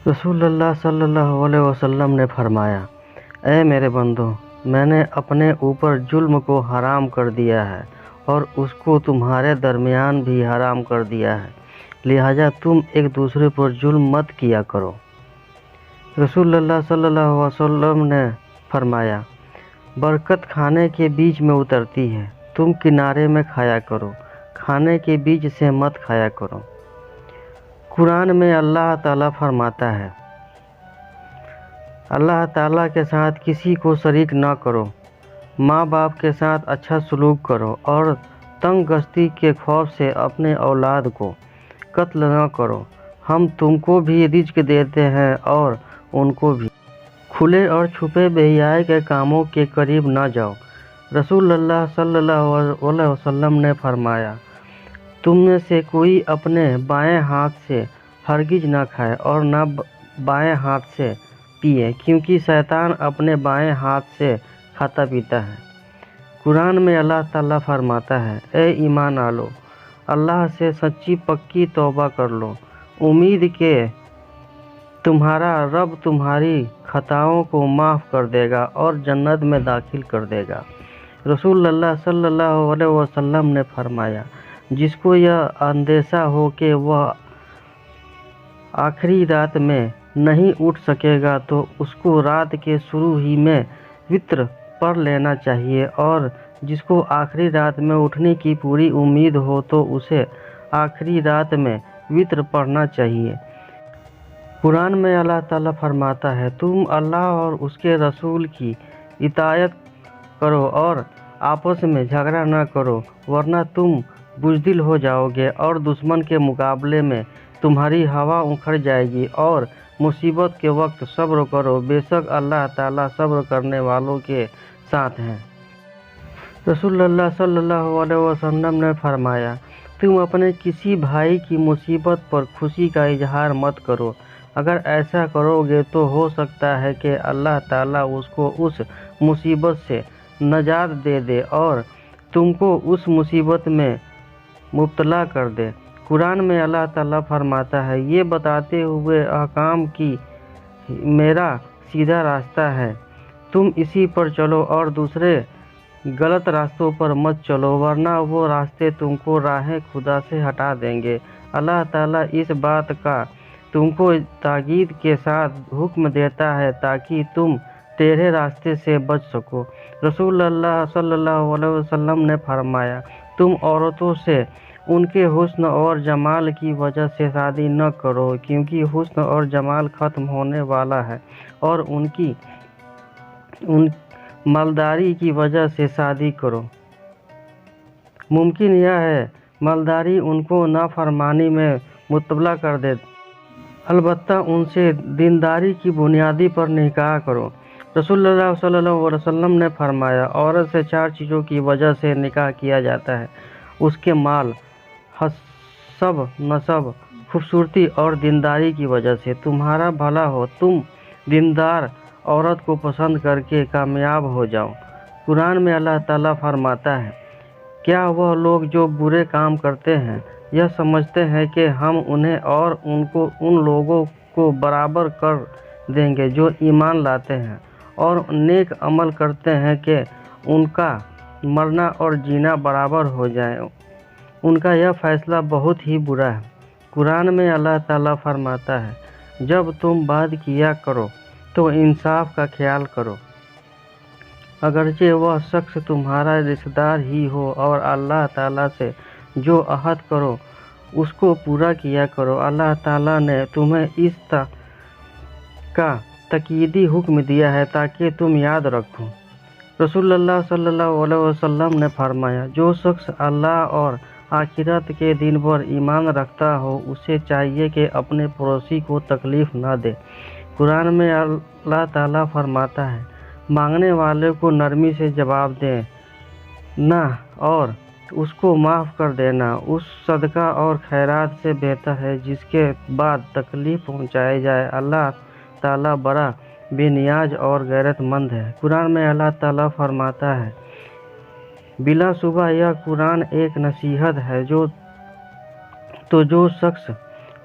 رسول اللہ صلی اللہ علیہ وسلم نے فرمایا، اے میرے بندو، میں نے اپنے اوپر ظلم کو حرام کر دیا ہے اور اس کو تمہارے درمیان بھی حرام کر دیا ہے، لہٰذا تم ایک دوسرے پر ظلم مت کیا کرو۔ رسول اللہ صلی اللہ علیہ وسلم نے فرمایا، برکت کھانے کے بیچ میں اترتی ہے، تم کنارے میں کھایا کرو، کھانے کے بیچ سے مت کھایا کرو۔ قرآن میں اللہ تعالیٰ فرماتا ہے، اللہ تعالیٰ کے ساتھ کسی کو شریک نہ کرو، ماں باپ کے ساتھ اچھا سلوک کرو اور تنگ دستی کے خوف سے اپنے اولاد کو قتل نہ کرو، ہم تم کو بھی رزق دیتے ہیں اور ان کو بھی۔ کھلے اور چھپے بے حیائی کے کاموں کے قریب نہ جاؤ۔ رسول اللہ صلی اللہ علیہ وسلم نے فرمایا، تم میں سے کوئی اپنے بائیں ہاتھ سے ہرگز نہ کھائے اور نہ بائیں ہاتھ سے پیے، کیونکہ شیطان اپنے بائیں ہاتھ سے کھاتا پیتا ہے۔ قرآن میں اللہ تعالیٰ فرماتا ہے، اے ایمان والو، اللہ سے سچی پکی توبہ کر لو، امید کہ تمہارا رب تمہاری خطاؤں کو معاف کر دے گا اور جنت میں داخل کر دے گا۔ رسول اللہ صلی اللہ علیہ وسلم نے فرمایا، جس کو یہ اندیشہ ہو کہ وہ آخری رات میں نہیں اٹھ سکے گا تو اس کو رات کے شروع ہی میں وتر پڑھ لینا چاہیے، اور جس کو آخری رات میں اٹھنے کی پوری امید ہو تو اسے آخری رات میں وتر پڑھنا چاہیے۔ قرآن میں اللہ تعالیٰ فرماتا ہے، تم اللہ اور اس کے رسول کی اطاعت کرو اور آپس میں جھگڑا نہ کرو، ورنہ تم بزدل ہو جاؤ گے اور دشمن کے مقابلے میں تمہاری ہوا اکھڑ جائے گی، اور مصیبت کے وقت صبر کرو، بے شک اللہ تعالیٰ صبر کرنے والوں کے ساتھ ہیں۔ رسول اللہ صلی اللہ علیہ وسلم نے فرمایا، تم اپنے کسی بھائی کی مصیبت پر خوشی کا اظہار مت کرو، اگر ایسا کرو گے تو ہو سکتا ہے کہ اللہ تعالیٰ اس کو اس مصیبت سے نجات دے دے اور تم کو اس مصیبت میں مبتلا کر دے۔ قرآن میں اللہ تعالیٰ فرماتا ہے، یہ بتاتے ہوئے احکام کی میرا سیدھا راستہ ہے، تم اسی پر چلو اور دوسرے غلط راستوں پر مت چلو، ورنہ وہ راستے تم کو راہ خدا سے ہٹا دیں گے۔ اللہ تعالیٰ اس بات کا تم کو تاکید کے ساتھ حکم دیتا ہے تاکہ تم ٹیڑھے راستے سے بچ سکو۔ رسول اللہ صلی اللہ علیہ وسلم نے فرمایا، تم عورتوں سے ان کے حسن اور جمال کی وجہ سے شادی نہ کرو، کیونکہ حسن اور جمال ختم ہونے والا ہے، اور ان مالداری کی وجہ سے شادی کرو۔ ممکن یہ ہے مالداری ان کو نافرمانی میں مبتلا کر دے، البتہ ان سے دینداری کی بنیادی پر نکاح کرو۔ رسول اللہ صلی اللہ علیہ وسلم نے فرمایا، عورت سے 4 چیزوں کی وجہ سے نکاح کیا جاتا ہے، اس کے مال، حسب، نسب، خوبصورتی اور دینداری کی وجہ سے۔ تمہارا بھلا ہو، تم دیندار عورت کو پسند کر کے کامیاب ہو جاؤ۔ قرآن میں اللہ تعالیٰ فرماتا ہے، کیا وہ لوگ جو برے کام کرتے ہیں یہ سمجھتے ہیں کہ ہم انہیں اور ان لوگوں کو برابر کر دیں گے جو ایمان لاتے ہیں اور نیک عمل کرتے ہیں کہ ان کا مرنا اور جینا برابر ہو جائے، ان کا یہ فیصلہ بہت ہی برا ہے۔ قرآن میں اللہ تعالیٰ فرماتا ہے، جب تم بات کیا کرو تو انصاف کا خیال کرو، اگرچہ وہ شخص تمہارا رشتہ دار ہی ہو، اور اللہ تعالیٰ سے جو عہد کرو اس کو پورا کیا کرو۔ اللہ تعالیٰ نے تمہیں اس کا تاکیدی حکم دیا ہے تاکہ تم یاد رکھو۔ رسول اللہ صلی اللہ علیہ وسلم نے فرمایا، جو شخص اللہ اور آخرت کے دن پر ایمان رکھتا ہو اسے چاہیے کہ اپنے پڑوسی کو تکلیف نہ دے۔ قرآن میں اللہ تعالیٰ فرماتا ہے، مانگنے والے کو نرمی سے جواب دینا اور اس کو معاف کر دینا اس صدقہ اور خیرات سے بہتر ہے جس کے بعد تکلیف پہنچائی جائے۔ اللہ تعالیٰ بڑا بے نیاز اور غیرت مند ہے۔ قرآن میں اللہ تعالیٰ فرماتا ہے، بلا شبہ یہ قرآن ایک نصیحت ہے، جو شخص